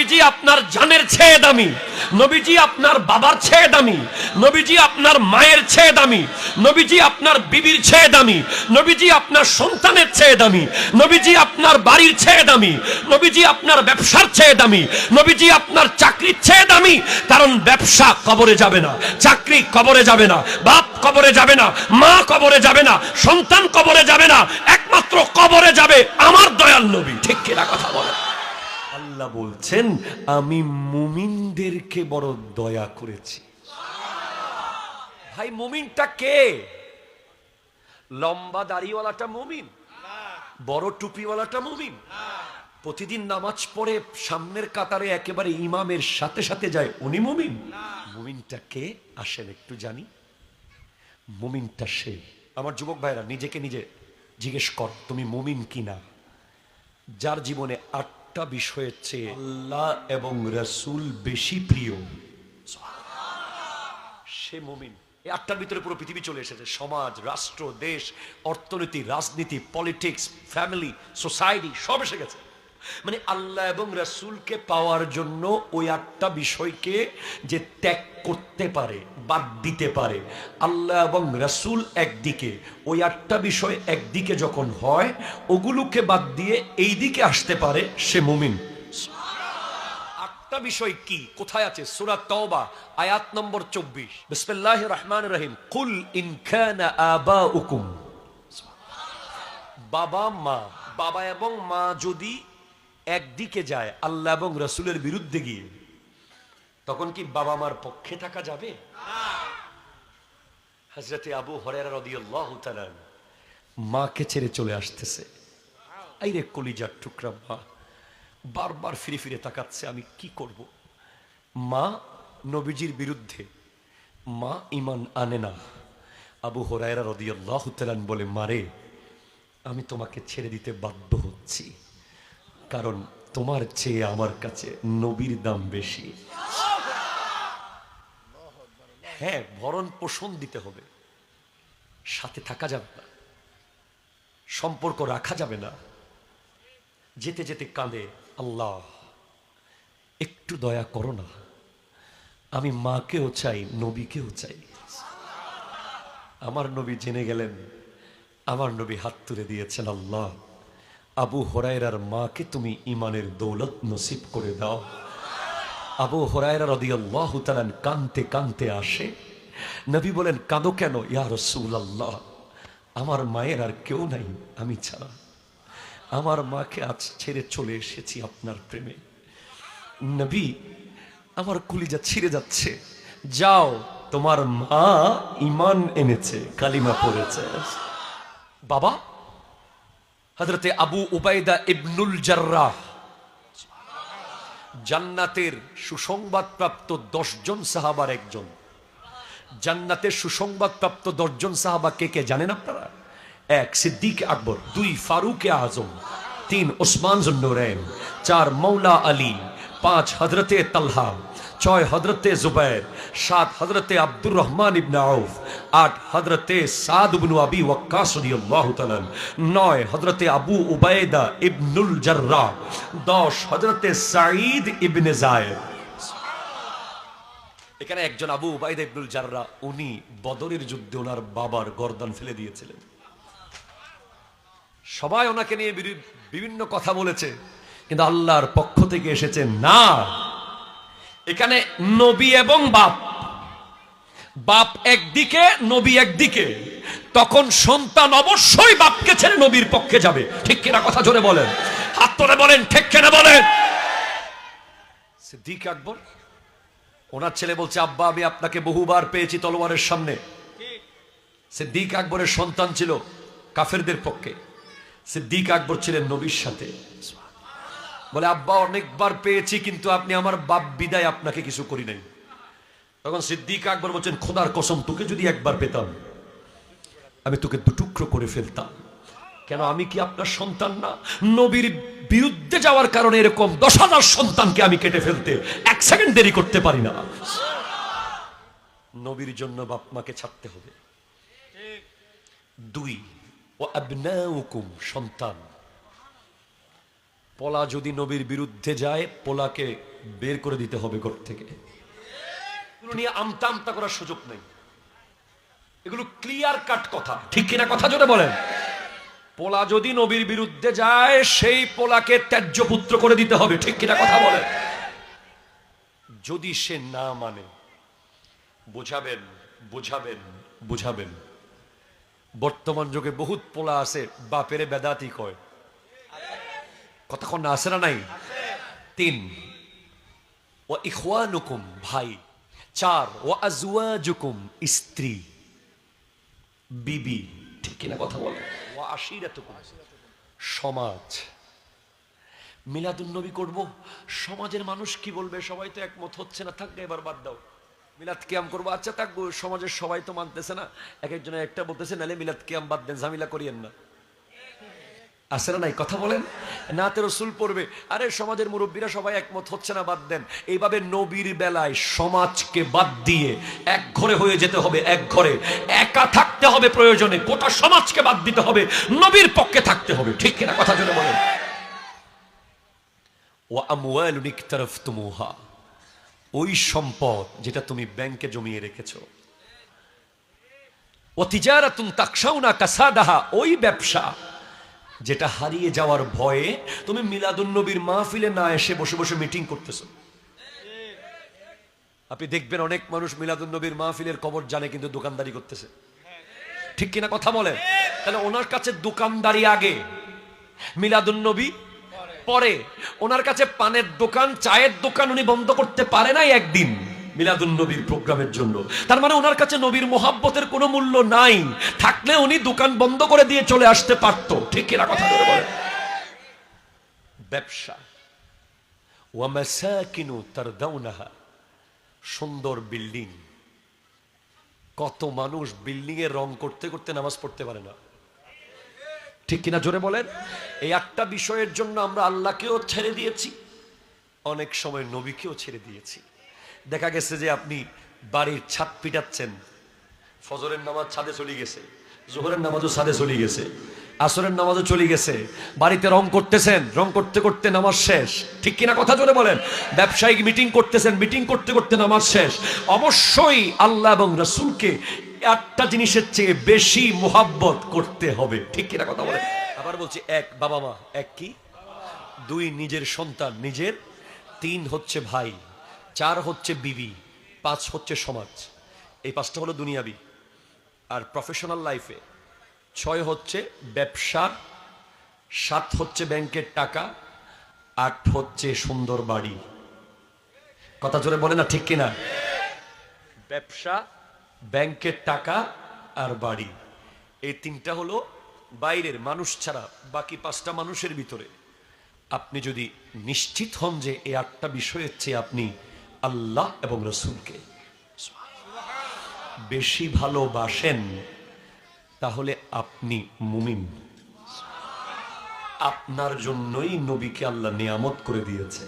নবীজি আপনার জানের চেয়ে দামি, নবীজি আপনার বাবার চেয়ে দামি, নবীজি আপনার মায়ের চেয়ে দামি, নবীজি আপনার বিবির চেয়ে দামি, নবীজি আপনার সন্তানের চেয়ে দামি, নবীজি আপনার বাড়ির চেয়ে দামি, নবীজি আপনার ব্যবসার চেয়ে দামি, নবীজি আপনার চাকরির চেয়ে দামি। কারণ ব্যবসা কবরে যাবে না, চাকরি কবরে যাবে না, বাপ কবরে যাবে না, মা কবরে যাবে না, সন্তান কবরে যাবে না, একমাত্র কবরে যাবে আমার দয়াল নবী। ঠিক কিনা কথা বলে? আল্লাহ বলছেন আমি মুমিনদেরকে বড় দয়া করেছি। ভাই মুমিনটা কে? লম্বা দাড়িওয়ালাটা মুমিন? বড় টুপিওয়ালাটা মুমিন? প্রতিদিন নামাজ পড়ে সামনের কাতারে একেবারে ইমামের সাথে সাথে যায়, উনি মুমিন? মুমিনটা কে আসেন একটু জানি। মুমিনটা সে, আমার যুবক ভাইরা নিজেকে নিজে জিজ্ঞেস কর তুমি মুমিন কিনা, যার জীবনে 8টা বিষয়ের চেয়ে আল্লাহ এবং রাসূল বেশি প্রিয়, সে মুমিন। এই 8টার ভিতরে পুরো পৃথিবী চলে এসেছে, সমাজ, রাষ্ট্র, দেশ, অর্থনীতি, রাজনীতি, পলিটিক্স, ফ্যামিলি, সোসাইটি সব এসে গেছে। মানে আল্লাহ এবং রাসূলকে পাওয়ার জন্য ওই 8টা বিষয়কে যে ত্যাগ করতে পারে, বাদ দিতে পারে, আল্লাহ এবং রাসূল একদিকে, ওই 8টা বিষয় একদিকে যখন হয়, ওগুলোকে বাদ দিয়ে এই দিকে আসতে পারে, সে মুমিন। 8টা বিষয় কি, কোথায় আছে? সূরা তাওবা আয়াত নম্বর 24। বিসমিল্লাহির রহমানির রহিম। কুল ইন কানা আবাউকুম, বাবা মা, বাবা এবং মা যদি একদিকে যায় আল্লাহ এবং রাসূলের বিরুদ্ধে গিয়ে, তখন কি বাবা মার পক্ষে থাকা যাবে? হযরতে আবু হুরায়রা রাদিয়াল্লাহু তাআলা মাকে ছেড়ে চলে আসতেছে, আইরে কলিজার টুকরা মা বারবার ফিরে ফিরে তাকাচ্ছে, আমি কি করব। মা নবীজির বিরুদ্ধে, মা ঈমান আনে না। আবু হুরায়রা রাদিয়াল্লাহু তাআলা বলে, মারে আমি তোমাকে ছেড়ে দিতে বাধ্য হচ্ছি, কারণ তোমার চেয়ে আমার কাছে নবীর দাম বেশি। হ্যাঁ, ভরণ পোষণ দিতে হবে, সাথে থাকা যাবে না, সম্পর্ক রাখা যাবে না। যেতে যেতে কাঁদে, আল্লাহ একটু দয়া করো না, আমি মাকেও চাই, নবীকেও চাই। আমার নবী জেনে গেলেন, আমার নবী হাত তুলে দিয়েছেন, আল্লাহ আবু হুরায়রার মাকে তুমি ঈমানের দৌলত নসিব করে দাও। আবু হুরায়রা রাদিয়াল্লাহু তাআলা কাঁদতে কাঁদতে আসে, নবী বলেন, কাঁদো কেন? ইয়া রাসূলুল্লাহ, আমার মায়ের আর কেউ নাই আমি ছাড়া, আমার মাকে আজ ছেড়ে চলে এসেছি আপনার প্রেমে। নবী, আমার কলিজা ছিঁড়ে যাচ্ছে, যাও তোমার মা ঈমান এনেছে, কালিমা পড়েছে। বাবা হযরতে আবু উবাইদা ইবনুল জাররাহ, জান্নাতের সুসংবাদপ্রাপ্ত 10 জন সাহাবার একজন। জান্নাতের সুসংবাদপ্রাপ্ত 10 জন সাহাবা কে কে জানেন আপনারা? 1 সিদ্দিক আকবর, 2 ফারুক আজম, 3 উসমান যুন্নুরাইন, 4 মৌলা আলী, 5 হযরতে তালহা, 6 হযরতে জুবাইর, 7 হযরতে আব্দুর রহমান ইবনে আউফ, 8 হযরতে সাদ ইবনে আবি ওয়াক্কাস রাদিয়াল্লাহু তাআলা, 9 হযরতে আবু উবাইদা ইবনুল জাররাহ, 10 হযরতে সাঈদ ইবনে যায়েদ। এখানে একজন আবু উবাইদা ইবনুল জাররাহ, উনি বদরের যুদ্ধে ওনার বাবার গর্দান ফেলে দিয়েছিলেন। সবাই ওনাকে নিয়ে বিভিন্ন কথা বলেছে, কিন্তু আল্লাহর পক্ষ থেকে এসেছে, না, এখানে নবী এবং বাপ, বাপ একদিকে নবী একদিকে, তখন সন্তান অবশ্যই বাপকে ছেড়ে নবীর পক্ষে যাবে। ঠিক কিনা কথা জোরে বলেন, হাত তুলে বলেন ঠিক কিনা বলেন। সিদ্দিক আকবর, ওনার ছেলে বলছে, আব্বা আমি আপনাকে বহুবার পেয়েছি তলোয়ারের সামনে। সিদ্দিক আকবরের সন্তান ছিল কাফেরদের পক্ষে, সিদ্দিক আকবর ছিলেন নবীর সাথে। বলে, আব্বা অনেকবার পেয়েছি, কিন্তু আপনি আমার বাপ বিদায় আপনাকে কিছু করি নাই। তখন সিদ্দিক আকবর বলছেন, খোদার কসম, তোকে যদি একবার পেতাম আমি তোকে দুটুকরো করে ফেলতাম। কেন, আমি কি আপনার সন্তান না? নবীর বিরুদ্ধে যাওয়ার কারণে এরকম 10,000 সন্তানকে আমি কেটে ফেলতে 1 সেকেন্ড দেরি করতে পারি না। নবীর জন্য বাপ মাকে ছাড়তে হবে। 2 ও আবনাউকুম, সন্তান। পোলা যদি নবীর বিরুদ্ধে যায়, পোলাকে বের করে দিতে হবে ঘর থেকে। এগুলো নিয়ে আমতা আমতা করার সুযোগ নেই, এগুলো ক্লিয়ার কাট কথা, ঠিক কিনা কথা জোরে বলেন। পোলা যদি নবীর বিরুদ্ধে যায় সেই পোলাকে ত্যায্য পুত্র করে দিতে হবে, ঠিক কিনা কথা বলেন। যদি সে না মানে বুঝাবেন বুঝাবেন বুঝাবেন। বর্তমান যুগে বহুত পোলা আছে বাপেরে বেদাতি কয়, কতক্ষণ না আছে না নাই। 3 ওয়া ইখওয়ানুকুম ভাই, 4 ওয়া আজওয়াজুকুম স্ত্রী বিবি, ঠিক কিনা কথা বলে। ওয়া আশিরাতুকুম সমাজ। মিলাদুন নবী করব, সমাজের মানুষ কি বলবে, সবাই তো একমত হচ্ছে না, থাকবে এবার বাদ দাও। মিলাদ কিয়াম করবো, আচ্ছা থাকবো, সমাজের সবাই তো মানতেছে না, এক একজনে একটা বলতেছে, নালে মিলাদ কিয়াম বাদ দেন, ঝামেলা করিয়েন না। আছে না নাই কথা বলেন। নাতে রসুল পড়বে, আরে সমাজের মুরব্বীরা সবাই একমত হচ্ছে না, বাদ দেন। এইভাবে নবীর বেলায় সমাজকে বাদ দিয়ে এক ঘরে হয়ে যেতে হবে, এক ঘরে একা থাকতে হবে, প্রয়োজনে গোটা সমাজকে বাদ দিতে হবে, নবীর পক্ষে থাকতে হবে, ঠিক কিনা কথা জন্য বলেন। ওয়া আমওয়ালুন ইকতারাফতুমুহা, ওই সম্পদ যেটা তুমি ব্যাংকে জমিয়ে রেখেছো। ওয়া তিজারাতুন তাকশাউনা কাসাদাহা, ওই ব্যবসা যেটা হারিয়ে যাওয়ার ভয়ে তুমি মিলাদুন নবীর মাহফিলে না এসে বসে বসে মিটিং করতেছো। আপনি দেখবেন অনেক মানুষ মিলাদুন নবীর মাহফিলের খবর জানে কিন্তু দোকানদারি করতেছে, ঠিক কিনা কথা বলেন। তাহলে ওনার কাছে দোকানদারি আগে, মিলাদুন নবী পরে। ওনার কাছে পানের দোকান, চায়ের দোকান উনি বন্ধ করতে পারে নাই একদিন মিলাদুন নবীর প্রোগ্রামের জন্য। তার মানে ওনার কাছে নবীর মোহাব্বতের কোনো মূল্য নাই, থাকলে উনি দোকান বন্ধ করে দিয়ে চলে আসতে পারত, ঠিক কিনা কথা বলে বলেন। ব্যবসা। ওয়া মাসাকিনু তারদাউনাহা, সুন্দর বিল্ডিং। কত মানুষ বিল্ডিং এর রং করতে করতে নামাজ পড়তে পারে না, ঠিক কিনা জোরে বলেন। এই একটা বিষয়ের জন্য আমরা আল্লাহকেও ছেড়ে দিয়েছি, অনেক সময় নবীকেও ছেড়ে দিয়েছি। দেখা গেছে যে আপনি বাড়ির ছাদ পিটাচ্ছেন, ফজরের নামাজ ছাদে চলে গেছে, জোহরের নামাজও ছাদে চলে গেছে, আসরের নামাজও চলে গেছে, বাড়িতে রং করতেছেন, রং করতে করতে নামাজ শেষ, ঠিক কিনা কথা জোরে বলেন। ব্যবসায়িক মিটিং করতেছেন, মিটিং করতে করতে নামাজ শেষ। অবশ্যই আল্লাহ এবং রাসূলকে একটা জিনিসের চেয়ে বেশি মোহাব্বত করতে হবে, ঠিক কিনা কথা বলেন। আবার বলছি, 1 বাবা মা, 1 কি 2 নিজের সন্তান নিজের, 3 হচ্ছে ভাই, 4 হচ্ছে বিবি, 5 হচ্ছে সমাজ। এই 5টা হলো দুনিয়াবি। আর প্রফেশনাল লাইফে 6 হচ্ছে ব্যবসা, 7 হচ্ছে ব্যাংকের টাকা, 8 হচ্ছে সুন্দর বাড়ি। কথা জোরে বলে না, ঠিক কিনা। ব্যবসা, ব্যাংকের টাকা আর বাড়ি, এই 3টা হলো বাইরের মানুষ ছাড়া বাকি 5টা মানুষের ভিতরে। আপনি যদি নিশ্চিত হন যে এই 8টা বিষয়ের চেয়ে আপনি আল্লাহ এবং রাসূলকে বেশি ভালোবাসেন, তাহলে আপনি মুমিন। আপনার জন্যই নবীকে আল্লাহ নিয়ামত করে দিয়েছে।